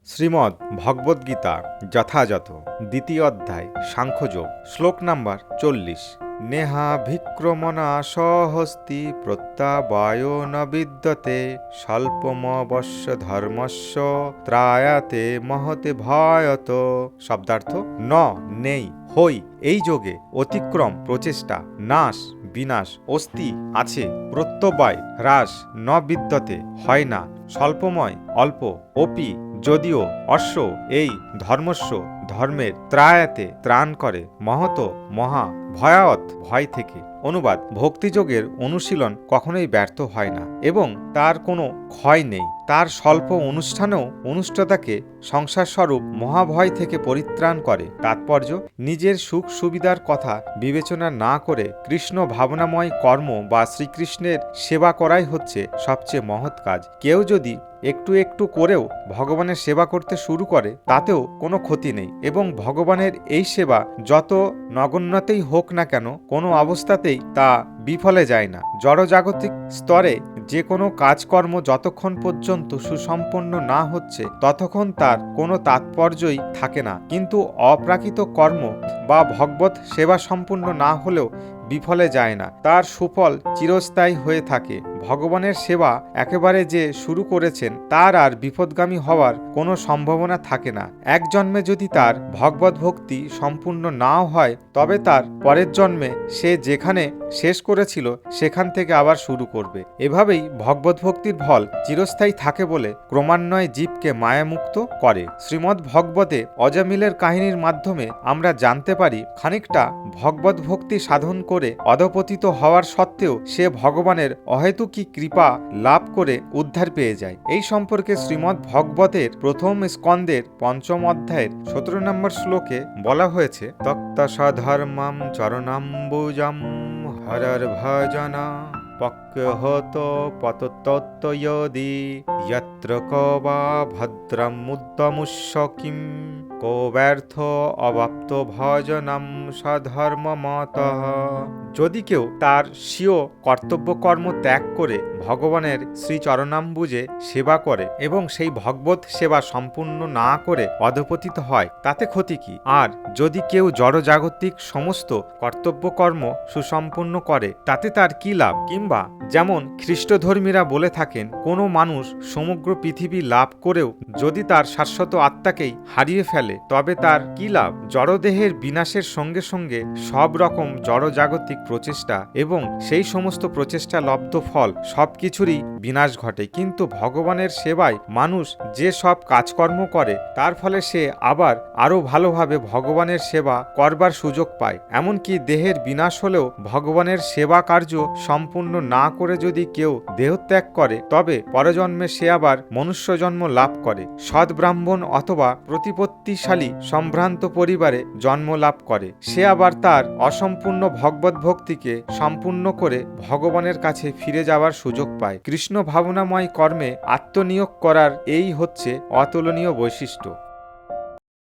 শ্রীমদ্ ভগবদ্গীতা যথাযথ দ্বিতীয় অধ্যায় সাংখ্যযোগ শ্লোক নাম্বার 40। নেহা ভিক্রমণা সহস্তি প্রত্যাবায় ন বিদ্যতে স্বল্পমবশ্য ধর্মস্য ত্রায়াতে মহতে ভয়ত। শব্দার্থ: ন নেই, হই এই যোগে অতিক্রম প্রচেষ্টা, নাশ বিনাশ, অস্তি আছে, প্রত্যবায় হ্রাস, ন বিদ্যতে হয় না, স্বল্পময় অল্প, অপি যদিও, অশ্ব এই, ধর্মস্য ধর্মের, ত্রায়াতে ত্রাণ করে, মহত মহা, ভয়াৎ ভয় থেকে। অনুবাদ: ভক্তিযোগের অনুশীলন কখনোই ব্যর্থ হয় না এবং তার কোনো ক্ষয় নেই। তার স্বল্প অনুষ্ঠানেও অনুষ্ঠতাকে সংসারস্বরূপ মহাভয় থেকে পরিত্রাণ করে। তাৎপর্য: নিজের সুখ সুবিধার কথা বিবেচনা না করে কৃষ্ণ ভাবনাময় কর্ম বা শ্রীকৃষ্ণের সেবা করাই হচ্ছে সবচেয়ে মহৎ কাজ। কেউ যদি একটু একটু করেও ভগবানের সেবা করতে শুরু করে তাতেও কোনো ক্ষতি নেই এবং ভগবানের এই সেবা যত নগণ্যতেই হোক না কেন কোনো অবস্থাতেই তা বিফলে যায় না। জড়জাগতিক স্তরে যে কোনো কাজকর্ম যতক্ষণ পর্যন্ত সুসম্পন্ন না হচ্ছে ততক্ষণ তার কোনো তাৎপর্যই থাকে না, কিন্তু অপ্রাকৃত কর্ম বা ভগবত সেবা সম্পূর্ণ না হলেও বিফলে যায় না, তার সুফল চিরস্থায়ী হয়ে থাকে। ভগবানের সেবা একেবারে যে শুরু করেছেন তার আর বিপদগামী হওয়ার কোনো সম্ভাবনা থাকে না। এক জন্মে যদি তার ভগবত ভক্তি সম্পূর্ণ নাও হয় তবে তার পরের জন্মে সে যেখানে শেষ করেছিল সেখান থেকে আবার শুরু করবে। এভাবেই ভগবত ভক্তির ফল চিরস্থায়ী থাকে বলে ক্রমান্বয়ে জীবকে মায়ামুক্ত করে। শ্রীমদ্ ভগবতে অজামিলের কাহিনীর মাধ্যমে আমরা জানতে পারি খানিকটা ভগবত ভক্তি সাধন করে অধপতিত হওয়ার সত্ত্বেও সে ভগবানের অহেতুকী কৃপা লাভ করে উদ্ধার পেয়ে যায়। এই সম্পর্কে শ্রীমদ্ ভগবতের প্রথম স্কন্দের ৫ম অধ্যায়ের ১৭ নম্বর শ্লোকে বলা হয়েছে, তক্ত সধর্মম চরণাম্বুজম হরর ভজনা পক্যহত পততত্তয়দি যত্র কবা ভদ্রমুদ্যমুষ্য কিম কো ব্যর্থ অবাপ্ত ভজনম সধর্মমতঃ। যদি কেউ তার স্বীয় কর্তব্যকর্ম ত্যাগ করে ভগবানের শ্রীচরণাম্বুজে সেবা করে এবং সেই ভগবত সেবা সম্পূর্ণ না করে অধপতিত হয় তাতে ক্ষতি কি? আর যদি কেউ জড়জাগতিক সমস্ত কর্তব্যকর্ম সুসম্পন্ন করে তাতে তার কি লাভ? কিংবা যেমন খ্রিস্টধর্মীরা বলে থাকেন, কোনো মানুষ সমগ্র পৃথিবী লাভ করেও যদি তার শাশ্বত আত্মাকেই হারিয়ে ফেলে তবে তার কি লাভ? জড়দেহের বিনাশের সঙ্গে সঙ্গে সব রকম জড়জাগতিক প্রচেষ্টা এবং সেই সমস্ত প্রচেষ্টা লব্ধ ফল সবকিছুরই বিনাশ ঘটে, কিন্তু ভগবানের সেবায় মানুষ যে সব কাজকর্ম করে তার ফলে সে আবার আরো ভালোভাবে ভগবানের সেবা করবার সুযোগ পায়। এমনকি দেহের বিনাশ হলেও ভগবানের সেবা কার্য সম্পূর্ণ না করে যদি কেউ দেহত্যাগ করে তবে পরজন্মে সে আবার মনুষ্য জন্ম লাভ করে, সৎ ব্রাহ্মণ অথবা প্রতিপত্তিশালী সম্ভ্রান্ত পরিবারে জন্ম লাভ করে। সে আবার তার অসম্পূর্ণ ভগবত ভক্তিকে সম্পূর্ণ করে ভগবানের কাছে ফিরে যাওয়ার সুযোগ পায়। কৃষ্ণ ভাবনাময় কর্মে আত্মনিয়োগ করার এই হচ্ছে অতুলনীয় বৈশিষ্ট্য।